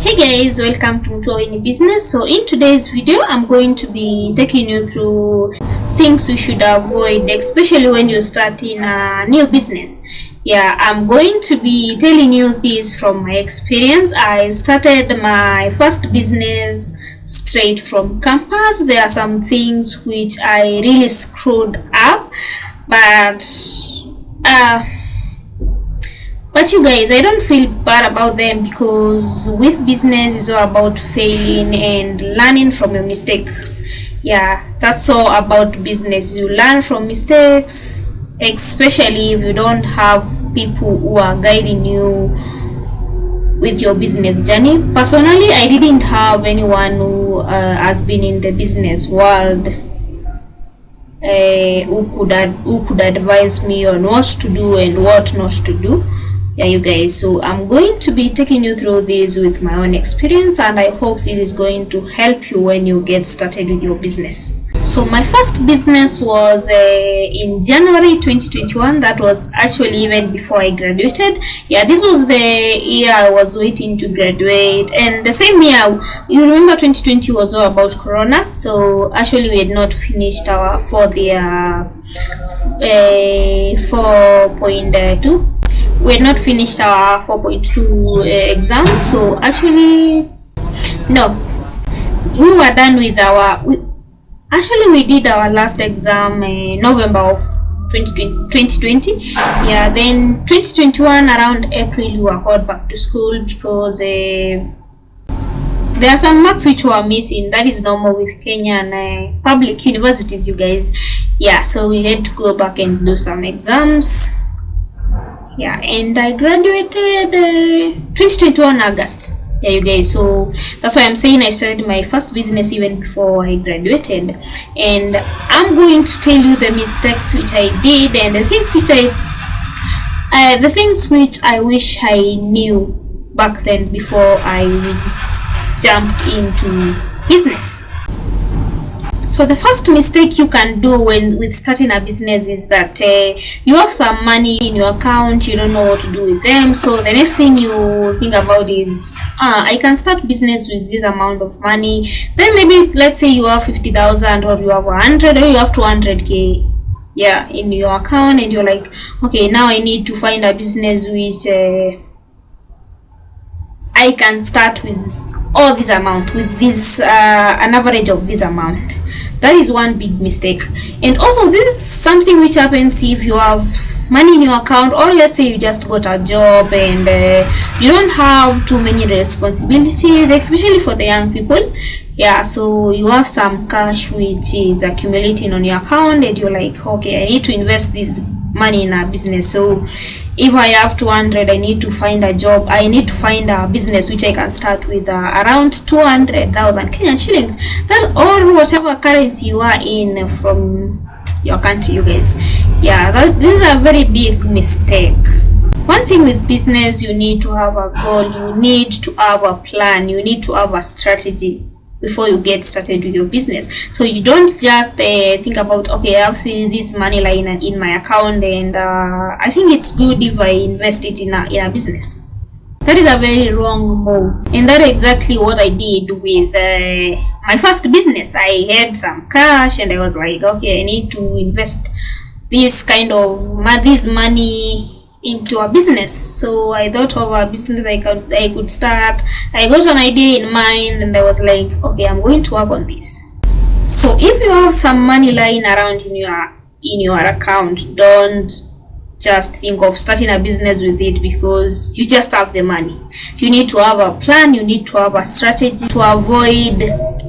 Hey guys, welcome to Mtuaweni Business. So in today's video, I'm going to be taking you through things you should avoid, especially when you're starting a new business. Yeah, I'm going to be telling you this from my experience. I started my first business straight from campus. There are some things which I really screwed up, but you guys, I don't feel bad about them, because with business is all about failing and learning from your mistakes. Yeah, that's all about business. You learn from mistakes, especially if you don't have people who are guiding you with your business journey. Personally, I didn't have anyone who has been in the business world who could advise me on what to do and what not to do. Yeah, you guys, so I'm going to be taking you through this with my own experience, and I hope this is going to help you when you get started with your business. So my first business was in January 2021. That was actually even before I graduated. Yeah, this was the year I was waiting to graduate, and the same year, you remember 2020 was all about Corona, so actually we had not finished our fourth year 4.2. We had not finished our 4.2 exams, so actually no, we were done with our we did our last exam November of 2020. Yeah, then 2021 around April we were called back to school because there are some marks which were missing. That is normal with Kenyan public universities, you guys. Yeah, so we had to go back and do some exams. Yeah, and I graduated 2021 August. Yeah, you guys, so that's why I'm saying I started my first business even before I graduated. And I'm going to tell you the mistakes which I did and the things which I wish I knew back then before I jumped into business. So the first mistake you can do with starting a business is that you have some money in your account, you don't know what to do with them. So the next thing you think about is, I can start business with this amount of money. Then maybe let's say you have 50,000 or you have 100 or you have 200k, yeah, in your account, and you're like, okay, now I need to find a business which I can start with all this amount, with this an average of this amount. That is one big mistake. And also, this is something which happens if you have money in your account, or let's say you just got a job and you don't have too many responsibilities, especially for the young people. Yeah, so you have some cash which is accumulating on your account, and you're like, okay, I need to invest this money in a business. So if I have 200, I need to find a job. I need to find a business which I can start with around 200,000 Kenyan shillings. That, or whatever currency you are in from your country, you guys. Yeah, this is a very big mistake. One thing with business, you need to have a goal, you need to have a plan, you need to have a strategy before you get started with your business. So you don't just think about, okay, I've seen this money lying in my account, and I think it's good if I invest it in a business. That is a very wrong move, and that's exactly what I did with my first business. I had some cash and I was like, okay, I need to invest this money into a business. So I thought of a business I could start. I got an idea in mind and I was like, okay, I'm going to work on this. So if you have some money lying around in your account, don't just think of starting a business with it because you just have the money. You need to have a plan, you need to have a strategy to avoid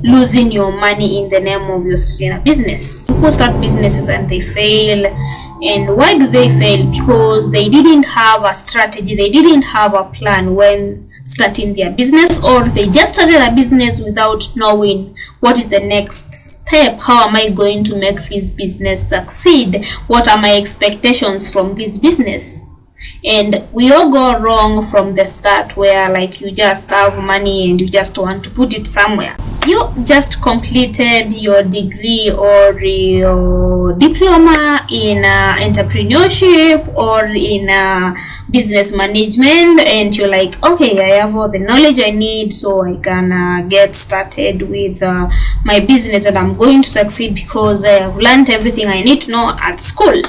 losing your money in the name of your starting a business. People start businesses and they fail. And why do they fail? Because they didn't have a strategy, they didn't have a plan when starting their business, or they just started a business without knowing what is the next step. How am I going to make this business succeed? What are my expectations from this business? And we all go wrong from the start, where like you just have money and you just want to put it somewhere. you just completed your degree or your diploma in entrepreneurship or in business management, and you're like, okay, I have all the knowledge I need so I can get started with my business, and I'm going to succeed because I have learned everything I need to know at school.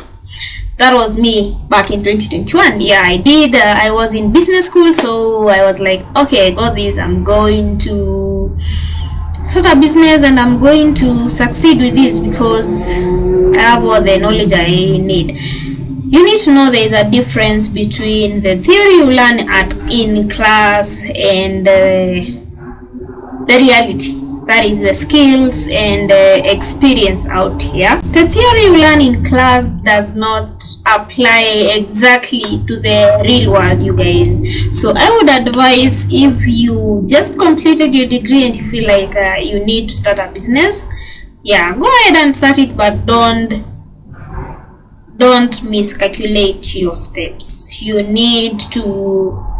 That was me back in 2021. Yeah, I did. I was in business school, so I was like, okay, I got this. I'm going to start a business and I'm going to succeed with this because I have all the knowledge I need. You need to know there is a difference between the theory you learn in class and the reality. That is the skills and experience out here. The theory you learn in class does not apply exactly to the real world, you guys. So I would advise, if you just completed your degree and you feel like you need to start a business, yeah, go ahead and start it, but don't miscalculate your steps. You need to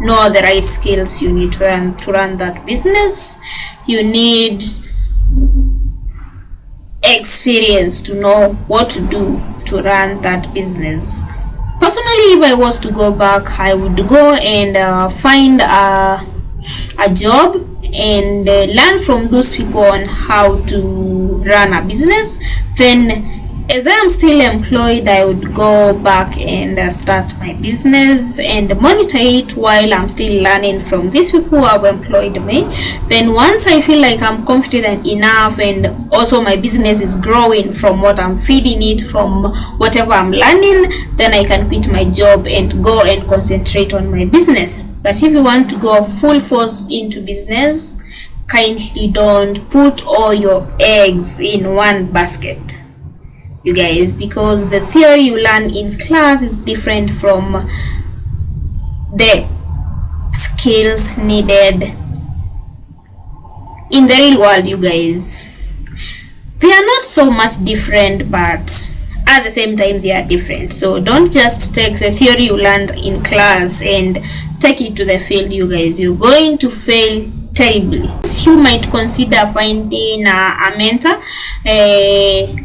know the right skills you need to run that business. You need experience to know what to do to run that business. Personally, if I was to go back, I would go and find a job and learn from those people on how to run a business. Then, as I am still employed, I would go back and start my business and monitor it while I'm still learning from these people who have employed me. Then once I feel like I'm confident enough and also my business is growing from what I'm feeding it, from whatever I'm learning, then I can quit my job and go and concentrate on my business. But if you want to go full force into business, kindly don't put all your eggs in one basket, you guys, because the theory you learn in class is different from the skills needed in the real world, you guys. They are not so much different, but at the same time they are different. So don't just take the theory you learned in class and take it to the field, you guys. You're going to fail terribly. You might consider finding a mentor.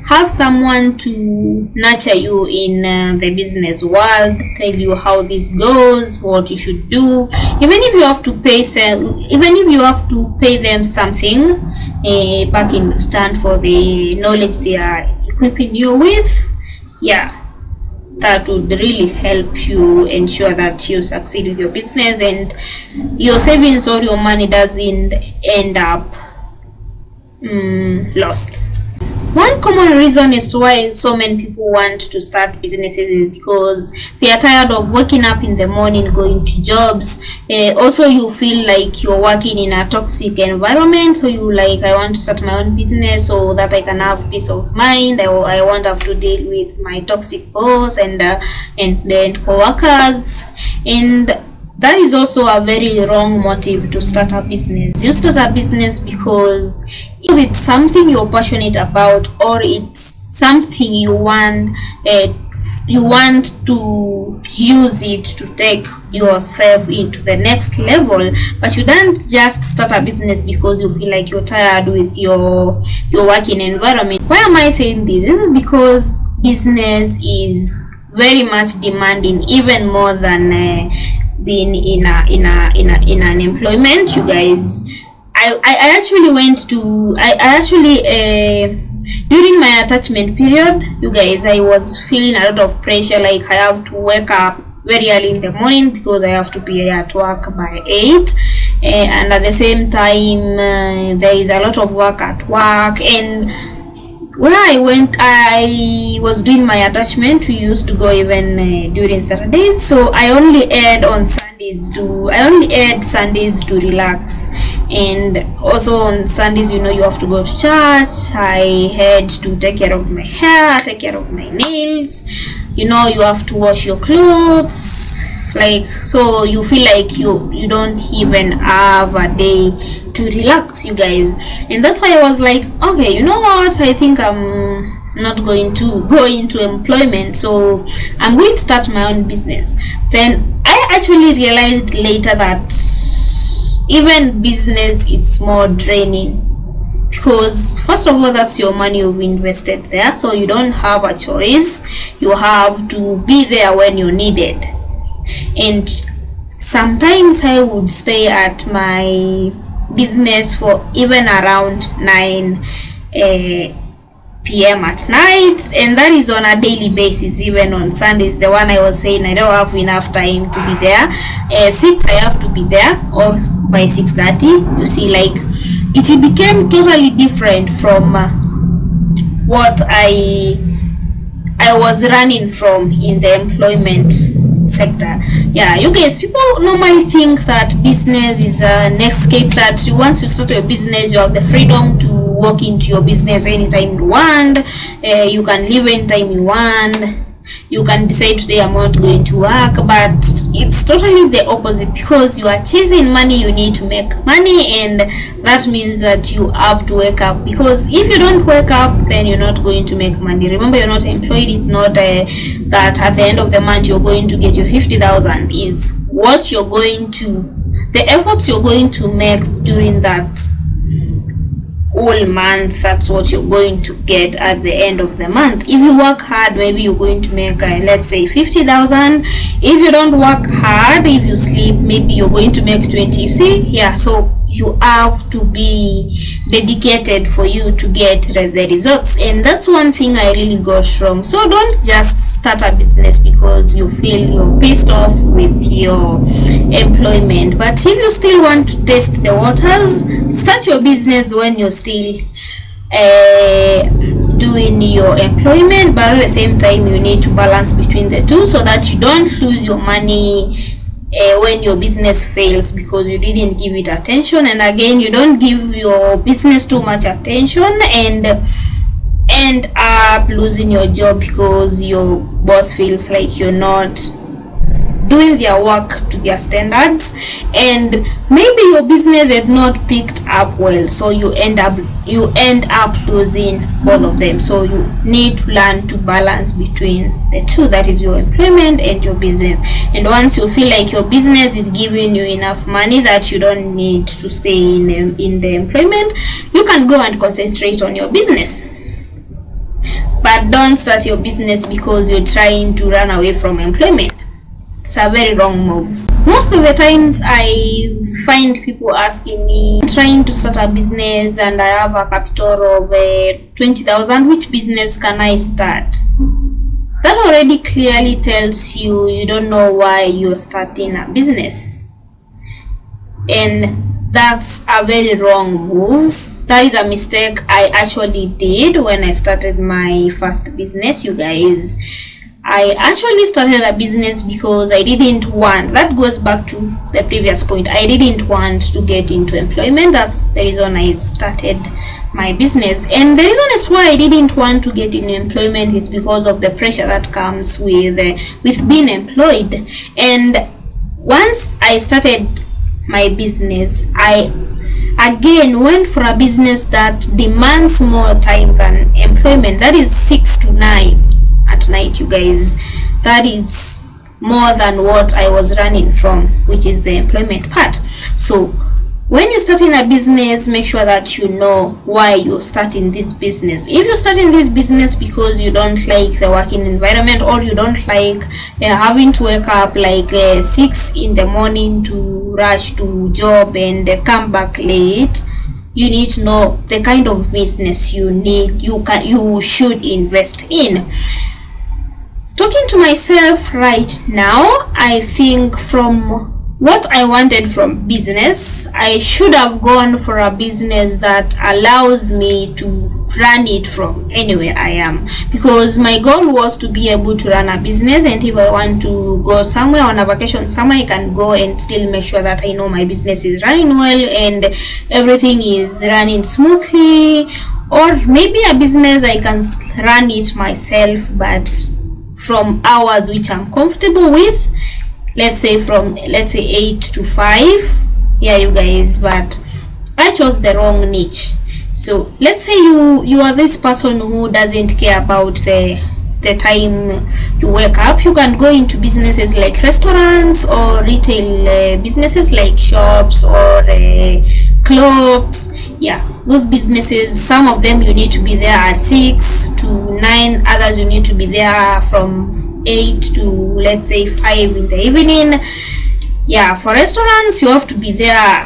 Have someone to nurture you in the business world, tell you how this goes, what you should do. Even if you have to pay them something back in return for the knowledge they are equipping you with, yeah, that would really help you ensure that you succeed with your business and your savings or your money doesn't end up lost. One common reason as to why so many people want to start businesses is because they are tired of waking up in the morning, going to jobs. Also, you feel like you're working in a toxic environment, so you like, I want to start my own business so that I can have peace of mind. I won't have to deal with my toxic boss and co-workers, and that is also a very wrong motive to start a business. You start a business because it's something you're passionate about, or it's something you want to use it to take yourself into the next level. But you don't just start a business because you feel like you're tired with your working environment. Why am I saying this? This is because business is very much demanding, even more than being in an employment, you guys. I actually during my attachment period, you guys, I was feeling a lot of pressure. Like, I have to wake up very early in the morning because I have to be at work by 8, and at the same time there is a lot of work at work. And where I was doing my attachment, we used to go even during Saturdays, so I only aired Sundays to relax. And also on Sundays, you have to go to church. I had to take care of my hair, take care of my nails, you have to wash your clothes, like, so you feel like you don't even have a day to relax, you guys. And that's why I was like, okay, you know what, I think I'm not going to go into employment, so I'm going to start my own business. Then I actually realized later that even business, it's more draining because first of all, that's your money you've invested there, so you don't have a choice. You have to be there when you're needed. And sometimes I would stay at my business for even around 9 p.m. at night, and that is on a daily basis. Even on Sundays, the one I was saying I don't have enough time to be there, 6 I have to be there, or by 6:30. You see, like, it became totally different from what I was running from in the employment sector. Yeah, you guys, people normally think that business is an escape, that once you start your business, you have the freedom to walk into your business anytime you want, you can leave anytime you want, you can decide today I'm not going to work. But it's totally the opposite, because you are chasing money. You need to make money, and that means that you have to wake up, because if you don't wake up, then you're not going to make money. Remember, you're not employed. It's not that at the end of the month you're going to get your 50,000. Is what you're going to, the efforts you're going to make during that whole month, that's what you're going to get at the end of the month. If you work hard, maybe you're going to make let's say 50,000. If you don't work hard, if you sleep, maybe you're going to make 20. You see, yeah, so you have to be dedicated for you to get the results. And that's one thing I really got wrong. So don't just start a business because you feel you're pissed off with your employment. But if you still want to test the waters, start your business when you're still doing your employment. But at the same time, you need to balance between the two, so that you don't lose your money when your business fails because you didn't give it attention. And again, you don't give your business too much attention and end up losing your job because your boss feels like you're not doing their work to their standards, and maybe your business had not picked up well, so you end up losing all of them. So you need to learn to balance between the two, that is your employment and your business. And once you feel like your business is giving you enough money that you don't need to stay in the employment, you can go and concentrate on your business. But don't start your business because you're trying to run away from employment. It's a very wrong move. Most of the times I find people asking me, trying to start a business and I have a capital of 20,000, which business can I start? That already clearly tells you don't know why you're starting a business. And that's a very wrong move. That is a mistake I actually did when I started my first business, you guys. I actually started a business because I didn't want, that goes back to the previous point, I didn't want to get into employment. That's the reason I started my business. And the reason is why I didn't want to get in employment is because of the pressure that comes with being employed. And once I started my business, I again went for a business that demands more time than employment. That is 6 to 9 at night, you guys. That is more than what I was running from, which is the employment part. So when you're starting a business, make sure that you know why you're starting this business. If you're starting this business because you don't like the working environment, or you don't like having to wake up like 6 in the morning to rush to job and come back late, you need to know the kind of business you should invest in. Talking to myself right now, I think from what I wanted from business, I should have gone for a business that allows me to run it from anywhere I am, because my goal was to be able to run a business, and if I want to go somewhere on a vacation somewhere, I can go and still make sure that I know my business is running well and everything is running smoothly. Or maybe a business I can run it myself, but from hours which I'm comfortable with, let's say 8 to 5. Yeah, you guys, but I chose the wrong niche. So let's say you are this person who doesn't care about the time you wake up. You can go into businesses like restaurants or retail businesses like shops or clothes. Yeah, those businesses, some of them you need to be there at 6 to 9, others you need to be there from 8 to, let's say, 5 in the evening. Yeah, for restaurants you have to be there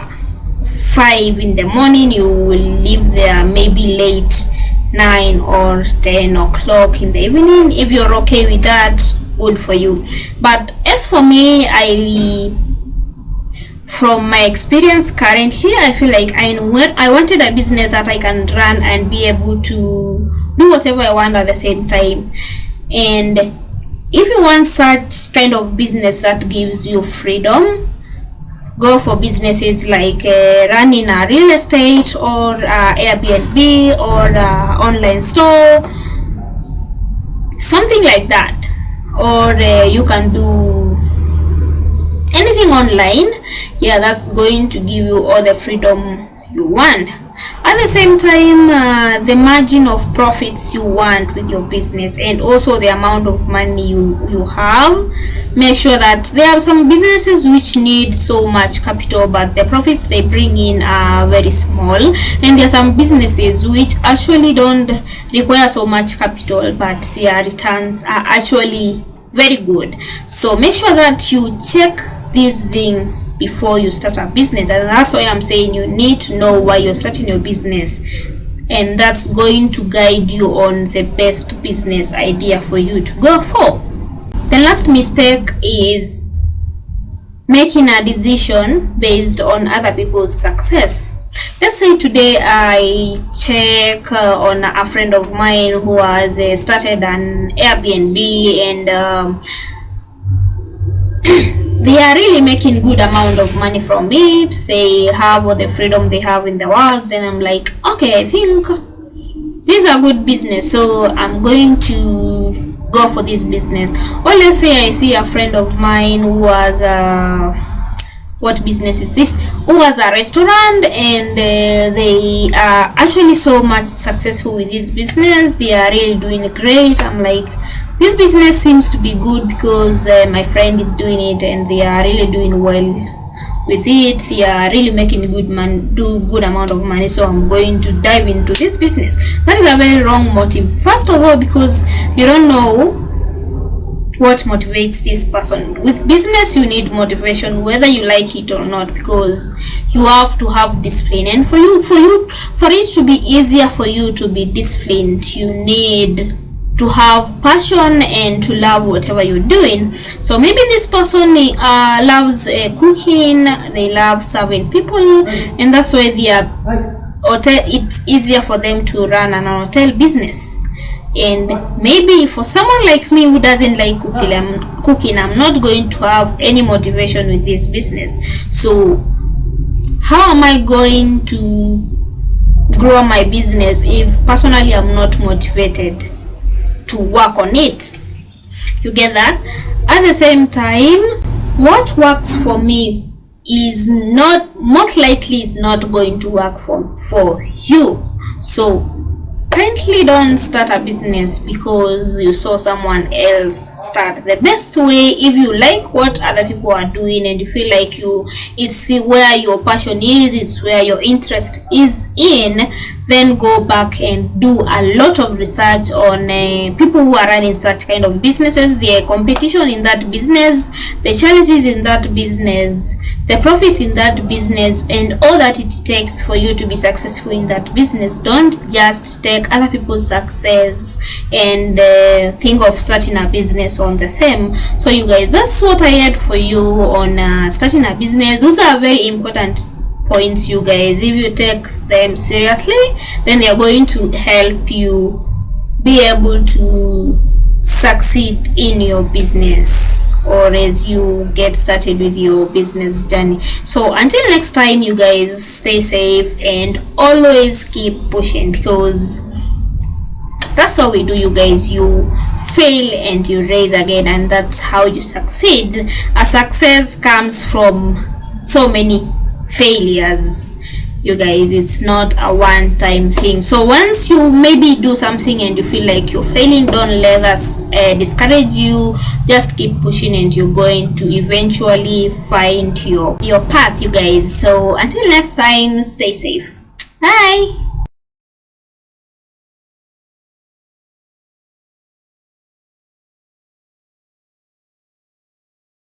5 in the morning, you will leave there maybe late 9 or 10 o'clock in the evening. If you're okay with that, good for you. But as for me, from my experience currently, I feel like I wanted a business that I can run and be able to do whatever I want at the same time. And if you want such kind of business that gives you freedom, go for businesses like running a real estate or Airbnb or online store, something like that. Or you can do anything online. Yeah, that's going to give you all the freedom you want. At the same time, the margin of profits you want with your business, and also the amount of money you have. Make sure that there are some businesses which need so much capital, but the profits they bring in are very small, and there are some businesses which actually don't require so much capital, but their returns are actually very good. So make sure that you check these things before you start a business, and that's why I'm saying you need to know why you're starting your business, and that's going to guide you on the best business idea for you to go for. The last mistake is making a decision based on other people's success. Let's say today I check on a friend of mine who has started an Airbnb, and they are really making good amount of money from it. They have all the freedom they have in the world. Then I'm like, okay, I think this is a good business, so I'm going to go for this business. Or let's say I see a friend of mine who has what business is this? Who has a restaurant, and they are actually so much successful with this business. They are really doing great. I'm like, this business seems to be good because my friend is doing it and they are really doing well with it. They are really making good amount of money, so I'm going to dive into this business. That is a very wrong motive. First of all, because you don't know what motivates this person. With business you need motivation whether you like it or not, because you have to have discipline, and for it to be easier for you to be disciplined, you need to have passion and to love whatever you're doing. So maybe this person loves cooking, they love serving people, and that's why it's easier for them to run an hotel business. And maybe for someone like me who doesn't like cooking, I'm not going to have any motivation with this business. So how am I going to grow my business if personally I'm not motivated to work on it? You get that? At the same time, what works for me is most likely not going to work for you. So kindly don't start a business because you saw someone else start. The best way, if you like what other people are doing and you feel like it's where your passion is, it's where your interest is in, then go back and do a lot of research on people who are running such kind of businesses, the competition in that business, the challenges in that business, the profits in that business, and all that it takes for you to be successful in that business. Don't just take other people's success and think of starting a business on the same. So you guys, that's what I had for you on starting a business. Those are very important points, you guys. If you take them seriously, then they're going to help you be able to succeed in your business, or as you get started with your business journey. So until next time, you guys, stay safe and always keep pushing, because that's how we do, you guys. You fail and you rise again, and that's how you succeed. A success comes from so many failures, you guys. It's not a one-time thing. So once you maybe do something and you feel like you're failing, don't let us discourage you. Just keep pushing and you're going to eventually find your path, you guys. So until next time, stay safe. Bye.